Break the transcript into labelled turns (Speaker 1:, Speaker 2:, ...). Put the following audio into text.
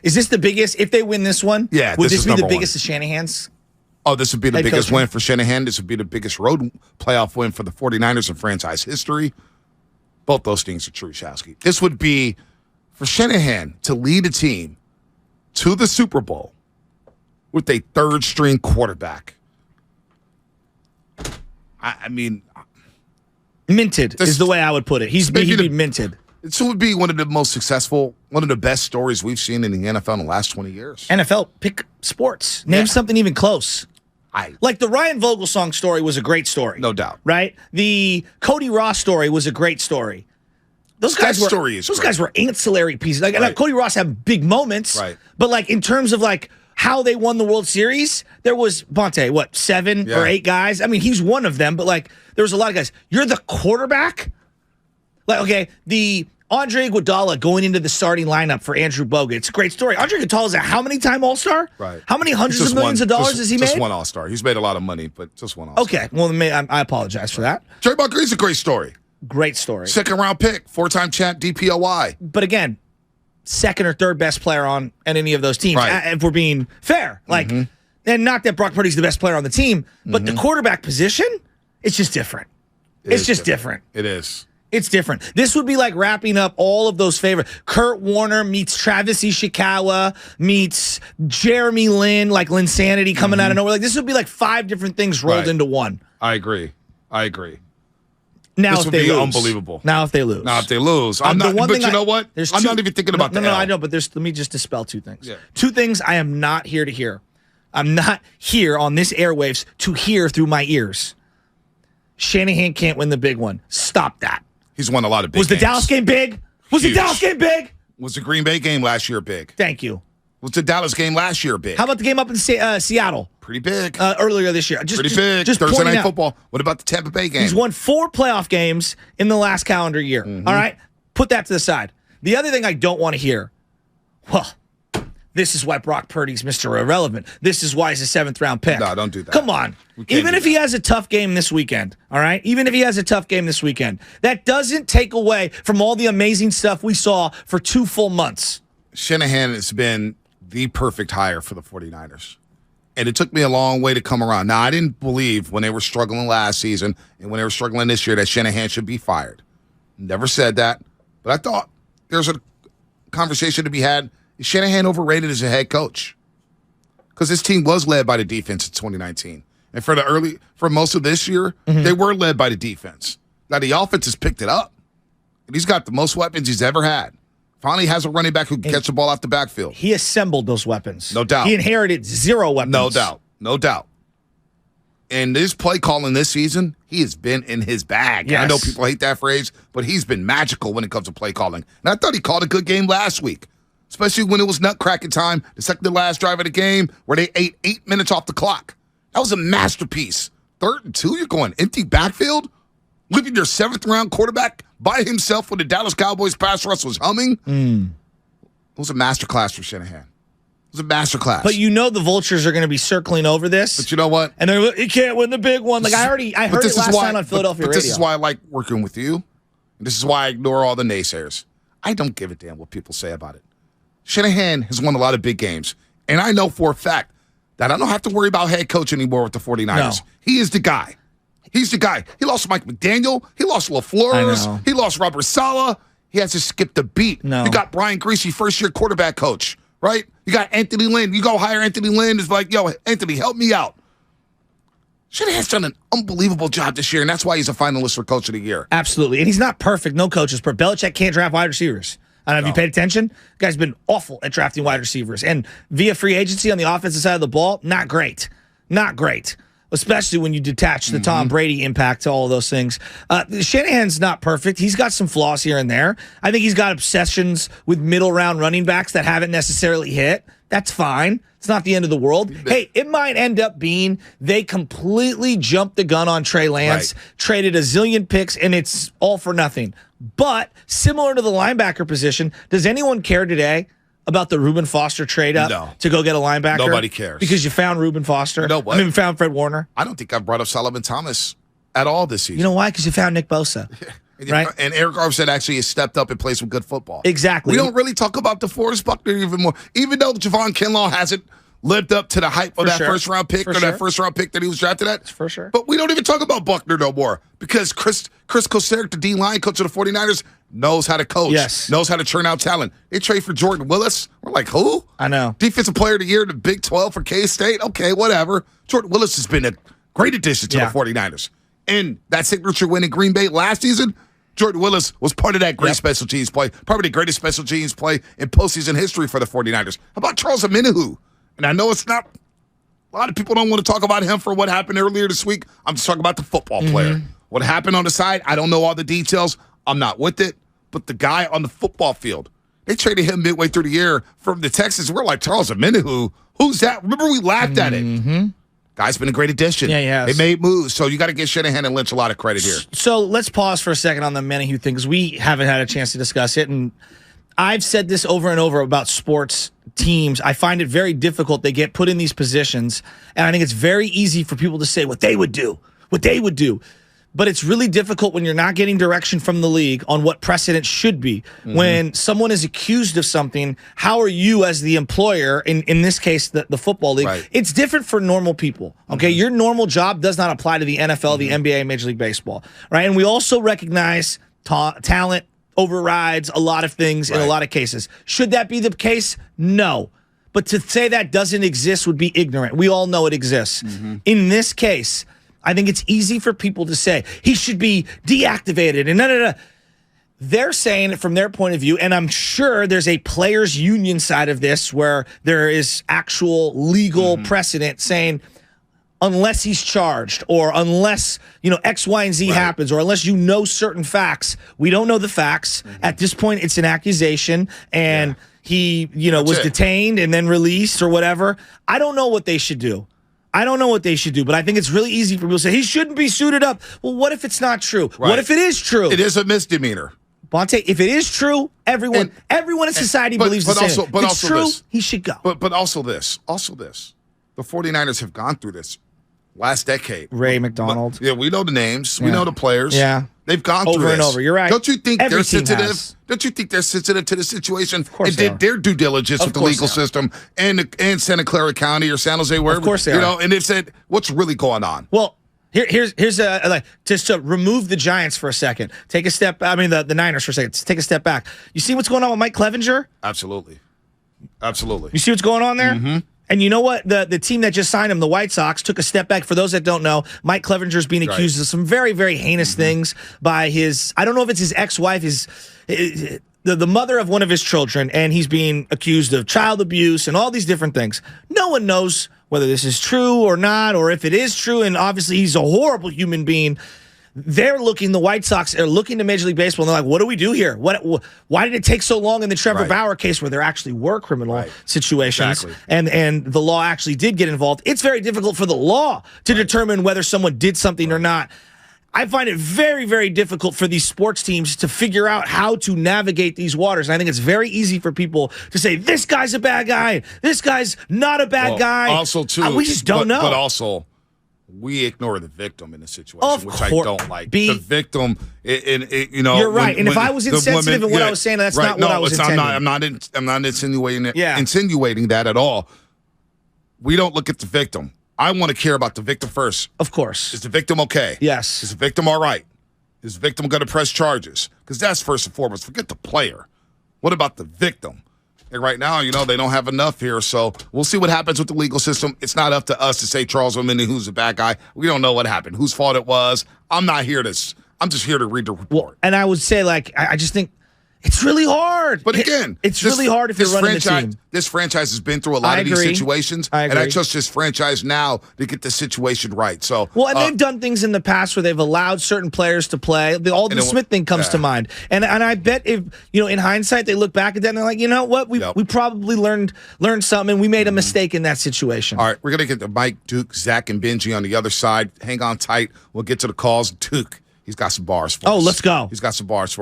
Speaker 1: Is this the biggest, if they win this one?
Speaker 2: Yeah,
Speaker 1: would
Speaker 2: this
Speaker 1: this
Speaker 2: is
Speaker 1: be the
Speaker 2: number
Speaker 1: biggest of Shanahan's?
Speaker 2: Oh, this would be the
Speaker 1: Head
Speaker 2: biggest
Speaker 1: coaching.
Speaker 2: win for Shanahan. This would be the biggest road playoff win for the 49ers in franchise history. Both those things are true, Shasky. This would be for Shanahan to lead a team to the Super Bowl with a third-string quarterback. I mean,
Speaker 1: Minted is the way I would put it. He'd be minted.
Speaker 2: This would be one of the most successful, one of the best stories we've seen in the NFL in the last 20 years.
Speaker 1: NFL, pick sports. Name something even close. Like the Ryan Vogelsong story was a great story.
Speaker 2: No doubt.
Speaker 1: Right? The Cody Ross story was a great story. Those guys were ancillary pieces. Like Cody Ross had big moments.
Speaker 2: Right.
Speaker 1: But like in terms of like how they won the World Series, there was Bonte, 7 or 8 guys? I mean, he's one of them, but like there was a lot of guys. You're the quarterback? Like, okay, the Andre Iguodala going into the starting lineup for Andrew Bogut. It's a great story. Andre Iguodala is a how many time All-Star?
Speaker 2: Right.
Speaker 1: How many hundreds of millions of dollars has he made?
Speaker 2: Just one All-Star. He's made a lot of money, but just one All-Star.
Speaker 1: Okay, well, I apologize for that.
Speaker 2: Draymond Green's a great story.
Speaker 1: Great story.
Speaker 2: Second-round pick, 4-time champ, DPOY.
Speaker 1: But again, second or third best player on any of those teams, if we're being fair. Like, and not that Brock Purdy's the best player on the team, but the quarterback position, it's just different. It's just different.
Speaker 2: It is.
Speaker 1: It's different. This would be like wrapping up all of those favorites. Kurt Warner meets Travis Ishikawa meets Jeremy Lin, like Linsanity coming out of nowhere. Like this would be like 5 different things rolled into one.
Speaker 2: I agree.
Speaker 1: Now
Speaker 2: this
Speaker 1: if they lose,
Speaker 2: unbelievable.
Speaker 1: Now if they lose,
Speaker 2: I'm not. But you know what?
Speaker 1: I'm
Speaker 2: not even thinking about that.
Speaker 1: No, I know. But let me just dispel 2 things.
Speaker 2: Yeah.
Speaker 1: 2 things I am not here to hear. I'm not here on this airwaves to hear through my ears. Shanahan can't win the big one. Stop that.
Speaker 2: He's won a lot of big games.
Speaker 1: Was the Dallas game big? Was the Dallas game big?
Speaker 2: Was the Green Bay game last year big?
Speaker 1: Thank you.
Speaker 2: Was the Dallas game last year big?
Speaker 1: How about the game up in Seattle?
Speaker 2: Pretty big.
Speaker 1: Earlier this year.
Speaker 2: Pretty big.
Speaker 1: Just
Speaker 2: Thursday Night
Speaker 1: out.
Speaker 2: Football. What about the Tampa Bay game?
Speaker 1: He's won 4 playoff games in the last calendar year. All right? Put that to the side. The other thing I don't want to hear, well, this is why Brock Purdy's Mr. Irrelevant. This is why he's a 7th-round pick.
Speaker 2: No, don't do that.
Speaker 1: Come on. Even if he has a tough game this weekend, all right? Even if he has a tough game this weekend, that doesn't take away from all the amazing stuff we saw for 2 full months.
Speaker 2: Shanahan has been the perfect hire for the 49ers. And it took me a long way to come around. Now, I didn't believe when they were struggling last season and when they were struggling this year that Shanahan should be fired. Never said that. But I thought there's a conversation to be had. Is Shanahan overrated as a head coach? Because his team was led by the defense in 2019. And for most of this year, they were led by the defense. Now, the offense has picked it up. And he's got the most weapons he's ever had. Finally has a running back who can catch the ball off the backfield.
Speaker 1: He assembled those weapons.
Speaker 2: No doubt.
Speaker 1: He inherited 0 weapons.
Speaker 2: No doubt. And this play calling this season, he has been in his bag.
Speaker 1: Yes.
Speaker 2: I know people hate that phrase, but he's been magical when it comes to play calling. And I thought he called a good game last week, especially when it was nutcracking time, the second to last drive of the game, where they ate 8 minutes off the clock. That was a masterpiece. 3rd and 2, you're going empty backfield? Leaving your 7th-round quarterback by himself when the Dallas Cowboys pass rush was humming? It was a masterclass for Shanahan. It was a masterclass.
Speaker 1: But you know the vultures are going to be circling over this.
Speaker 2: But you know what?
Speaker 1: And they're like, he can't win the big one. Like I heard it last time on Philadelphia Radio.
Speaker 2: This is why I like working with you. And this is why I ignore all the naysayers. I don't give a damn what people say about it. Shanahan has won a lot of big games. And I know for a fact that I don't have to worry about head coach anymore with the 49ers.
Speaker 1: No.
Speaker 2: He is the guy. He's the guy. He lost Mike McDaniel. He lost LaFleur. He lost Robert Saleh. He has to skip the beat.
Speaker 1: No.
Speaker 2: You got Brian Greasy, first-year quarterback coach, right? You got Anthony Lynn. You go hire Anthony Lynn. It's like, yo, Anthony, help me out. Shanahan's done an unbelievable job this year, and that's why he's a finalist for Coach of the Year.
Speaker 1: Absolutely. And he's not perfect. No coach is perfect. Belichick can't draft wide receivers. I don't know if you paid attention. The guy's been awful at drafting wide receivers. And via free agency on the offensive side of the ball, not great. Not great. Especially when you detach the Tom Brady impact to all of those things. Shanahan's not perfect. He's got some flaws here and there. I think he's got obsessions with middle-round running backs that haven't necessarily hit. That's fine. It's not the end of the world. Hey, it might end up being they completely jumped the gun on Trey Lance, traded a zillion picks, and it's all for nothing. But similar to the linebacker position, does anyone care today about the Reuben Foster trade up to go get a linebacker?
Speaker 2: Nobody cares.
Speaker 1: Because you found Reuben Foster?
Speaker 2: Nobody.
Speaker 1: I mean, found Fred Warner?
Speaker 2: I don't think I've brought up Solomon Thomas at all this season.
Speaker 1: You know why? Because you found Nick Bosa. right?
Speaker 2: And Eric Armstead actually has stepped up and played some good football.
Speaker 1: Exactly.
Speaker 2: We don't really talk about DeForest Buckner even more, even though Javon Kinlaw hasn't lived up to the hype of that first-round pick that first-round pick that he was drafted at.
Speaker 1: For sure.
Speaker 2: But we don't even talk about Buckner no more because Chris Kocurek, the D-line coach of the 49ers, knows how to coach, knows how to churn out talent. They trade for Jordan Willis. We're like, who?
Speaker 1: I know.
Speaker 2: Defensive Player of the Year in the Big 12 for K-State. Okay, whatever. Jordan Willis has been a great addition to the 49ers. And that signature win in Green Bay last season, Jordan Willis was part of that great special teams play, probably the greatest special teams play in postseason history for the 49ers. How about Charles Omenihu? And I know it's not – a lot of people don't want to talk about him for what happened earlier this week. I'm just talking about the football player. What happened on the side, I don't know all the details. I'm not with it. But the guy on the football field, they traded him midway through the year from the Texans. We're like, Charles Omenihu, who's that? Remember we laughed at it. Guy's been a great addition.
Speaker 1: Yeah, he has.
Speaker 2: They made moves. So you got to give Shanahan and Lynch a lot of credit here.
Speaker 1: So let's pause for a second on the Omenihu thing because we haven't had a chance to discuss it. And I've said this over and over about sports teams. I find it very difficult. They get put in these positions, and I think it's very easy for people to say what they would do. But it's really difficult when you're not getting direction from the league on what precedent should be. When someone is accused of something, how are you as the employer, in this case, the football league?
Speaker 2: Right.
Speaker 1: It's different for normal people, okay? Your normal job does not apply to the NFL, the NBA, Major League Baseball, right? And we also recognize talent overrides a lot of things in a lot of cases. Should that be the case? No. But to say that doesn't exist would be ignorant. We all know it exists. In this case, I think it's easy for people to say he should be deactivated and They're saying it from their point of view, and I'm sure there's a players' union side of this where there is actual legal precedent saying unless he's charged or unless, X, Y, and Z happens or unless you know certain facts. We don't know the facts. At this point, it's an accusation, and he, was detained and then released or whatever. I don't know what they should do. But I think it's really easy for people to say he shouldn't be suited up. Well, what if it's not true?
Speaker 2: Right.
Speaker 1: What if it is true?
Speaker 2: It is a misdemeanor.
Speaker 1: Bonte, if it is true, everyone in society believes the same. But if it's true, he should go.
Speaker 2: But also this. The 49ers have gone through this last decade.
Speaker 1: Ray McDonald.
Speaker 2: We know the names. We know the players.
Speaker 1: Yeah.
Speaker 2: They've gone through this.
Speaker 1: Over and over. You're right.
Speaker 2: Don't you think
Speaker 1: Every
Speaker 2: they're
Speaker 1: team
Speaker 2: sensitive?
Speaker 1: has.
Speaker 2: Don't you think they're sensitive to the situation? Of
Speaker 1: course
Speaker 2: and
Speaker 1: they
Speaker 2: did their due diligence with the legal
Speaker 1: they are.
Speaker 2: system and Santa Clara County or San Jose, wherever.
Speaker 1: Of course they are.
Speaker 2: And they've said, what's really going on?
Speaker 1: Well, here's just to remove the Giants for a second. Take a step. I mean the Niners for a second. Take a step back. You see what's going on with Mike Clevenger?
Speaker 2: Absolutely.
Speaker 1: You see what's going on there? And you know what? The team that just signed him, the White Sox, took a step back. For those that don't know, Mike Clevenger's being accused of some very, very heinous things by his, I don't know if it's his ex-wife, the mother of one of his children, and he's being accused of child abuse and all these different things. No one knows whether this is true or not, or if it is true, and obviously he's a horrible human being. The White Sox are looking to Major League Baseball, and they're like, what do we do here? Why did it take so long in the Trevor Bauer case where there actually were criminal situations and the law actually did get involved? It's very difficult for the law to determine whether someone did something or not. I find it very, very difficult for these sports teams to figure out how to navigate these waters. And I think it's very easy for people to say, this guy's a bad guy, this guy's not a bad guy.
Speaker 2: Also, too,
Speaker 1: we just don't know.
Speaker 2: But also, we ignore the victim in the situation, which I don't like. The victim,
Speaker 1: you're right. And if I was insensitive in what I was saying, that's not what I was intending.
Speaker 2: I'm not insinuating that at all. We don't look at the victim. I want to care about the victim first.
Speaker 1: Of course.
Speaker 2: Is the victim okay?
Speaker 1: Yes.
Speaker 2: Is the victim all right? Is the victim going to press charges? Because that's first and foremost. Forget the player. What about the victim? And right now, they don't have enough here, so we'll see what happens with the legal system. It's not up to us to say Charles Omenihu's a bad guy. We don't know what happened, whose fault it was. I'm just here to read the report.
Speaker 1: Well, and I would say, I just think it's really hard.
Speaker 2: But again,
Speaker 1: it's really hard if you're running the team.
Speaker 2: This franchise has been through a lot of these situations, and I trust this franchise now to get the situation right. So,
Speaker 1: and they've done things in the past where they've allowed certain players to play. The Alden Smith thing comes to mind, and I bet if in hindsight they look back at that and they're like, you know what, we probably learned something, and we made a mistake in that situation.
Speaker 2: All right, we're gonna get to Mike, Duke, Zach, and Benji on the other side. Hang on tight. We'll get to the calls. Duke, he's got some bars for us.
Speaker 1: Oh, let's go.
Speaker 2: He's got some bars for us.